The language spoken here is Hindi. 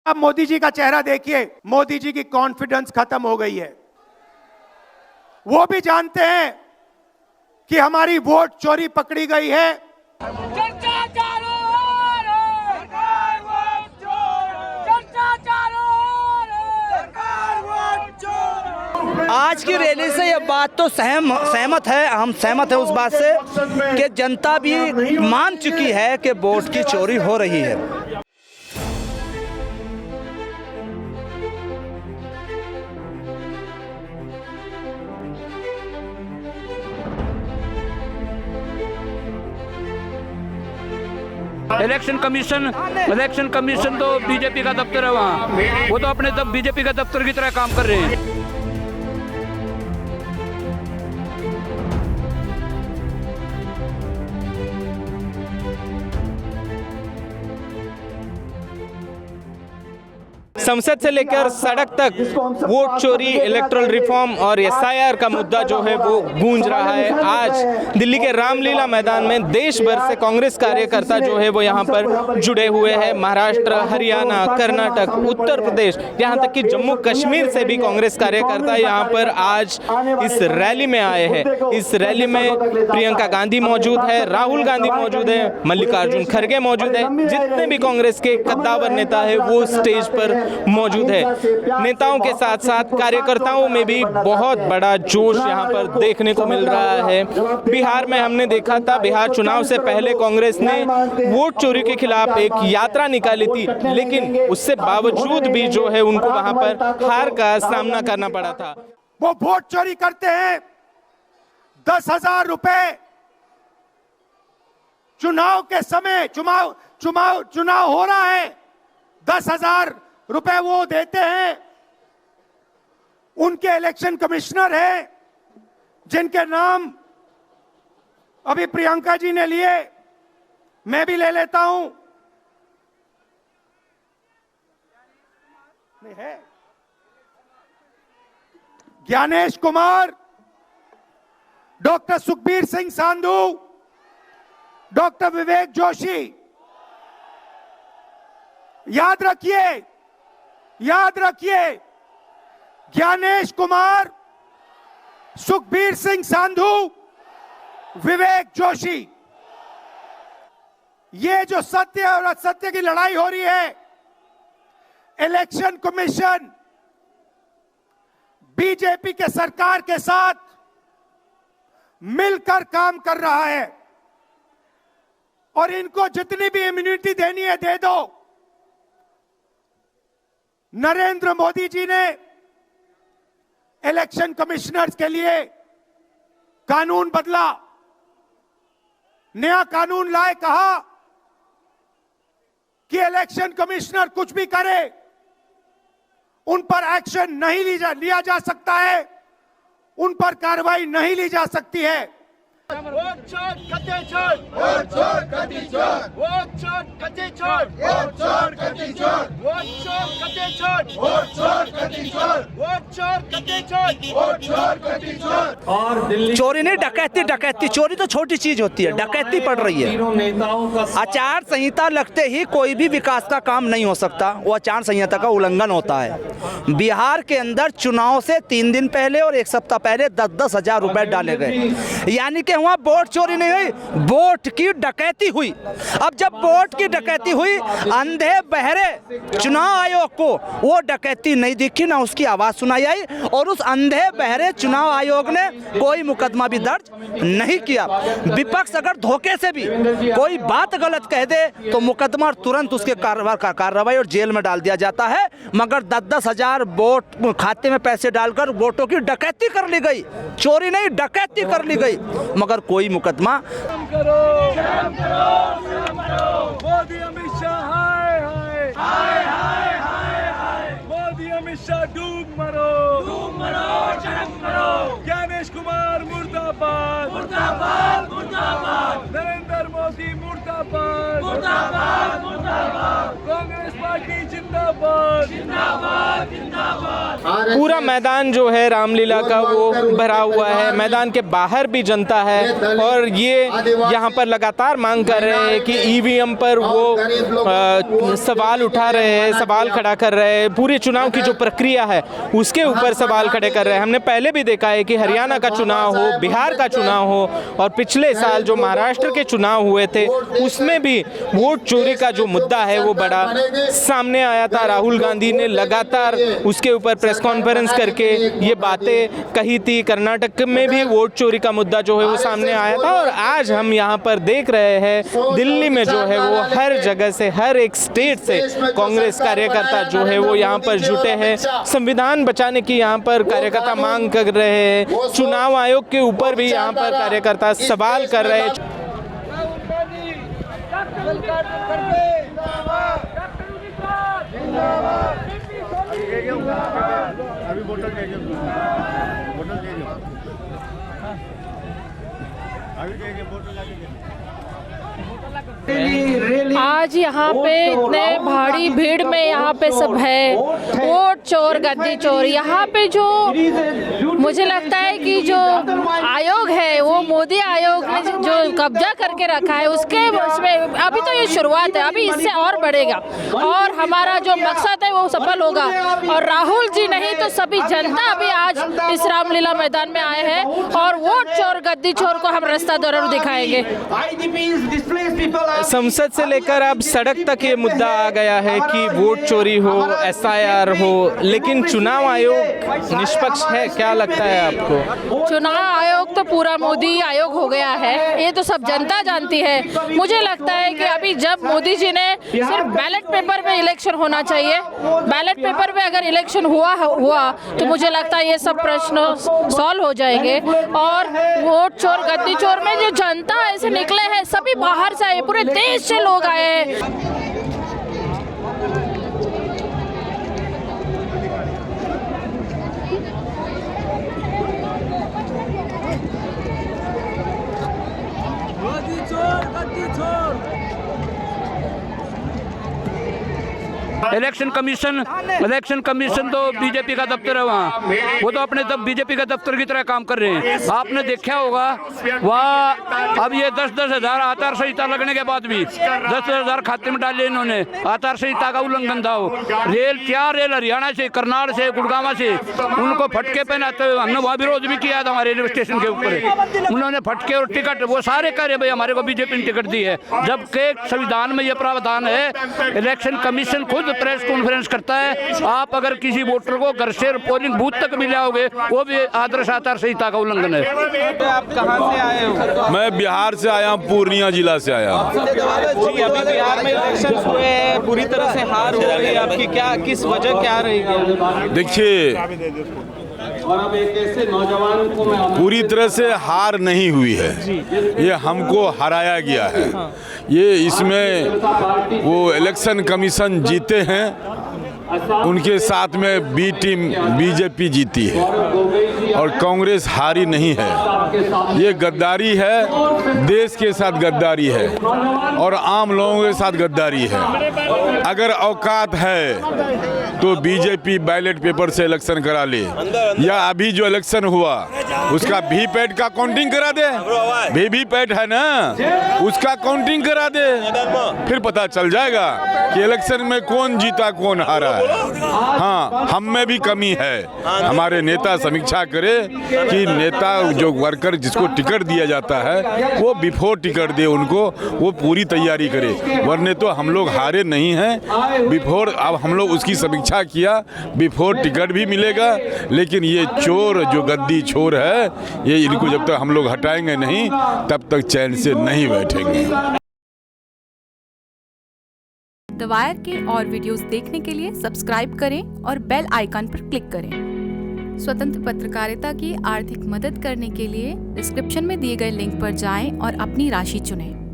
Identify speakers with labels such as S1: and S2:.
S1: अब मोदी जी का चेहरा देखिए, मोदी जी की कॉन्फिडेंस खत्म हो गई है। वो भी जानते हैं कि हमारी वोट चोरी पकड़ी गई है।
S2: चर्चा चालू हो रही, सरकार वोट चोर, चर्चा चालू हो रही, सरकार वोट चोर।
S3: आज की रैली से यह बात तो सहमत है, हम सहमत हैं उस बात से कि जनता भी मान चुकी है कि वोट की चोरी हो रही है।
S4: इलेक्शन कमीशन तो बीजेपी का दफ्तर है, वहाँ वो तो अपने बीजेपी का दफ्तर की तरह काम कर रहे हैं।
S5: संसद से लेकर सड़क तक वोट चोरी, इलेक्टोरल रिफॉर्म और एसआईआर का मुद्दा जो है वो गूंज रहा है। आज दिल्ली के रामलीला मैदान में देश भर से कांग्रेस कार्यकर्ता जो है वो यहाँ पर जुड़े हुए हैं। महाराष्ट्र, हरियाणा, कर्नाटक, उत्तर प्रदेश, यहाँ तक कि जम्मू कश्मीर से भी कांग्रेस कार्यकर्ता यहाँ पर आज इस रैली में आए हैं। इस रैली में प्रियंका गांधी मौजूद है, राहुल गांधी मौजूद है, मल्लिकार्जुन खड़गे मौजूद है। जितने भी कांग्रेस के कद्दावर नेता है वो स्टेज पर मौजूद है। नेताओं के साथ साथ कार्यकर्ताओं में भी बहुत बड़ा जोश यहाँ पर देखने को मिल रहा है। बिहार में हमने देखा था, बिहार चुनाव से पहले कांग्रेस ने वोट चोरी के खिलाफ एक यात्रा निकाली थी, लेकिन उससे बावजूद भी जो है उनको वहां पर हार का सामना करना पड़ा था।
S1: वो वोट चोरी करते हैं। 10,000 रुपए चुनाव के समय, चुनाव हो रहा है, 10,000 रुपए वो देते हैं। उनके इलेक्शन कमिश्नर हैं जिनके नाम अभी प्रियंका जी ने लिए, मैं भी ले लेता हूं। नहीं है, ज्ञानेश कुमार, डॉक्टर सुखबीर सिंह सांधू, डॉक्टर विवेक जोशी। याद रखिए, ज्ञानेश कुमार, सुखबीर सिंह सांधू, विवेक जोशी। ये जो सत्य और असत्य की लड़ाई हो रही है, इलेक्शन कमीशन बीजेपी के सरकार के साथ मिलकर काम कर रहा है और इनको जितनी भी इम्यूनिटी देनी है दे दो। नरेंद्र मोदी जी ने इलेक्शन कमिश्नर्स के लिए कानून बदला, नया कानून लाए, कहा कि इलेक्शन कमिश्नर कुछ भी करे उन पर एक्शन नहीं लिया जा सकता है, उन पर कार्रवाई नहीं ली जा सकती है।
S2: वोट चोर, कते चोर, वोट चोर, कते चोर, वोट चोर, कते चोर, वोट चोर, कते चोर, वोट चोर, कते चोर, वोट चोर, कते चोर, वोट चोर, कते चोर, वोट चोर, कते चोर। और दिल्ली
S3: चोरी नहीं, डकैती। चोरी तो छोटी चीज होती है, डकैती पड़ रही है। आचार संहिता लगते ही कोई भी विकास का काम नहीं हो सकता, वो आचार संहिता का उल्लंघन होता है। बिहार के अंदर चुनाव से 3 दिन पहले और 1 सप्ताह पहले 10-10 हजार रुपए डाले गए, यानी कि वहाँ वोट चोरी नहीं हुई, वोट की डकैती हुई। अब जब वोट की डकैती हुई, अंधे बहरे चुनाव आयोग को वो डकैती नहीं दिखी, ना उसकी आवाज सुनाई आई, और उस अंधे बहरे चुनाव आयोग ने कोई मुकदमा भी दर्ज नहीं किया। विपक्ष अगर धोखे से भी कोई बात गलत कह दे तो मुकदमा तुरंत उसके कार्रवाई और जेल में डाल दिया जाता है, मगर 10-10 हजार वोट खाते में पैसे डालकर वोटों की डकैती कर ली गई, चोरी नहीं डकैती कर ली गई, मगर कोई मुकदमा।
S2: मोदी अमित शाह हाय हाय हाय हाय हाय, मोदी अमित शाह डूब मरो, चरम करो। ज्ञानेश कुमार मुर्दाबाद, मुर्दाबाद, मुर्दाबाद। नरेंद्र मोदी मुर्दाबाद, मुर्दाबाद, मुर्दाबाद। कांग्रेस पार्टी जिंदाबाद, जिंदाबाद, जिंदाबाद।
S5: पूरा मैदान जो है रामलीला का वो भरा हुआ है, मैदान के बाहर भी जनता है और ये यहाँ पर लगातार मांग कर रहे हैं कि ईवीएम पर वो सवाल उठा रहे हैं, सवाल खड़ा कर रहे हैं, पूरे चुनाव की जो प्रक्रिया है उसके ऊपर सवाल खड़े कर रहे हैं। हमने पहले भी देखा है कि हरियाणा का चुनाव हो, बिहार का चुनाव हो और पिछले साल जो महाराष्ट्र के चुनाव हुए थे उसमें भी वोट चोरी का जो मुद्दा है वो बड़ा सामने आया था। राहुल गांधी ने लगातार उसके ऊपर प्रेस कॉन्फ्रेंस करके ये बातें कही थी। कर्नाटक में भी वोट चोरी का मुद्दा जो है वो सामने आया था और आज हम यहाँ पर देख रहे हैं दिल्ली में जो है वो हर जगह से, हर एक स्टेट से कांग्रेस कार्यकर्ता जो है वो यहाँ पर जुटे हैं। संविधान बचाने की यहाँ पर कार्यकर्ता मांग कर रहे हैं, चुनाव आयोग के ऊपर भी यहाँ पर कार्यकर्ता सवाल कर रहे हैं।
S6: आज यहाँ पे इतने भारी भीड़ में यहाँ पे सब है, वोट चोर गद्दी चोर। यहाँ पे जो मुझे लगता है कि जो आयोग है वो मोदी आयोग ने जो कब्जा करके रखा है उसके उसमें अभी तो ये शुरुआत है, अभी इससे और बढ़ेगा और हमारा जो मकसद है वो सफल होगा। और राहुल जी नहीं तो सभी जनता अभी आज इस रामलीला मैदान में आए हैं और वोट चोर गद्दी चोर को हम रास्ता जरूर दिखाएंगे।
S5: संसद से लेकर अब सड़क तक ये मुद्दा आ गया है कि वोट चोरी हो, एसआईआर हो, लेकिन चुनाव आयोग निष्पक्ष है, क्या लगता है आपको?
S6: चुनाव आयोग तो पूरा मोदी आयोग हो गया है, ये तो सब जनता जानती है। मुझे लगता है कि अभी जब मोदी जी ने सिर्फ बैलेट पेपर पे इलेक्शन होना चाहिए, बैलेट पेपर पे अगर इलेक्शन हुआ तो मुझे लगता है ये सब प्रश्न सॉल्व हो जाएंगे। और वोट चोर गद्दी चोर में जो जनता ऐसे निकले हैं, सभी बाहर से आए, पूरे देश से लोग आए हैं।
S4: इलेक्शन कमीशन तो बीजेपी का दफ्तर है वहाँ, वो तो अपने बीजेपी का दफ्तर की तरह काम कर रहे हैं। आपने देखा होगा वहाँ अब ये 10-10 हज़ार आचार संहिता लगने के बाद भी 10 हज़ार खाते में डाले इन्होंने। आचार संहिता का उल्लंघन था वो। चार रेल हरियाणा से, करनाल से, गुड़गांव से उनको फटके पहनाते हुए हमने वहाँ विरोध भी किया था हमारे रेलवे स्टेशन के ऊपर। उन्होंने फटके और टिकट वो सारे करे भाई हमारे को बीजेपी ने टिकट दी है, जबकि संविधान में ये प्रावधान है इलेक्शन कमीशन खुद प्रेस कॉन्फ्रेंस करता है। आप अगर किसी वोटर को घर से पोलिंग बूथ तक भी लाओगे वो भी आदर्श आचार संहिता का उल्लंघन है।
S5: आप कहाँ से आए हो?
S7: मैं बिहार से आया, पूर्णिया जिला से आया।
S5: जी, अभी बिहार में इलेक्शन हुए हैं, पूरी तरह से हार हो रही है आपकी, क्या किस वजह क्या रही?
S7: देखिए, पूरी तरह से हार नहीं हुई है, ये हमको हराया गया है। ये इसमें वो इलेक्शन कमीशन जीते हैं, उनके साथ में बी टीम बीजेपी जीती है और कांग्रेस हारी नहीं है। ये गद्दारी है, देश के साथ गद्दारी है और आम लोगों के साथ गद्दारी है। अगर औकात है तो बीजेपी बैलेट पेपर से इलेक्शन करा ले, या अभी जो इलेक्शन हुआ उसका वीवीपैट का काउंटिंग करा दे। वीवीपैट है ना, उसका काउंटिंग करा दे, फिर पता चल जाएगा कि इलेक्शन में कौन जीता कौन हारा है। हाँ, हम में भी कमी है, हमारे नेता समीक्षा करे कि नेता जो वर्कर जिसको टिकट दिया जाता है वो बिफोर टिकट दे, उनको वो पूरी तैयारी करे, वरने तो हम लोग हारे नहीं हैं। बिफोर अब हम लोग उसकी समीक्षा किया, बिफोर टिकट भी मिलेगा, लेकिन ये चोर जो गद्दी चोर है ये इनको जब तक हम लोग हटाएंगे नहीं तब तक चैन से नहीं बैठेंगे।
S8: द वायर के और वीडियोस देखने के लिए सब्सक्राइब करें और बेल आइकन पर क्लिक करें। स्वतंत्र पत्रकारिता की आर्थिक मदद करने के लिए डिस्क्रिप्शन में दिए गए लिंक पर जाएं और अपनी राशि चुनें।